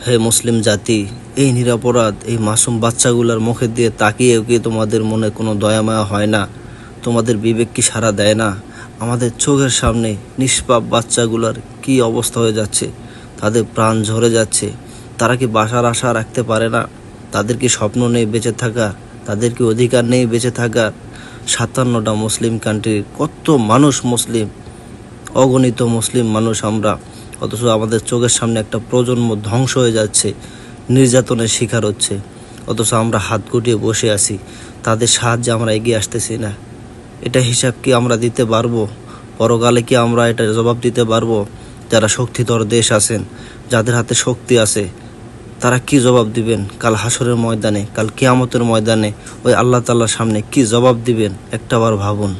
হে মুসলিম জাতি, এই নিরপরাধ এই মাসুম বাচ্চাগুলোর মুখের দিয়ে তাকিয়েও কি তোমাদের মনে কোনো দয়া মায়া হয় না? তোমাদের বিবেক কি সাড়া দেয় না? আমাদের চোখের সামনে নিষ্পাপ বাচ্চাগুলোর কি অবস্থা হয়ে যাচ্ছে, তাদের প্রাণ ঝরে যাচ্ছে। তারা কি বাসার আশা রাখতে পারে না? তাদের কি স্বপ্ন নেই বেঁচে থাকার? তাদের কি অধিকার নেই বেঁচে থাকার? 57টা মুসলিম কান্ট্রির কত মানুষ মুসলিম, অগণিত মুসলিম মানুষ আমরা, অথচ আমাদের চোখের সামনে একটা প্রজন্ম ধ্বংস হয়ে যাচ্ছে, নির্যাতনের শিকার হচ্ছে, অথচ আমরা হাত গুটিয়ে বসে আছি। তাদের সাহায্যে আমরা এগিয়ে আসতেছি না। এটা হিসাব কি আমরা দিতে পারবো? পরকালে কি আমরা এটা জবাব দিতে পারবো? যারা শক্তিধর দেশ আছেন, যাদের হাতে শক্তি আছে, তারা কি জবাব দিবেন কাল হাসরের ময়দানে, কাল কিয়ামতের ময়দানে, ওই আল্লাহ তাআলার সামনে কি জবাব দিবেন? একটাবার ভাবুন।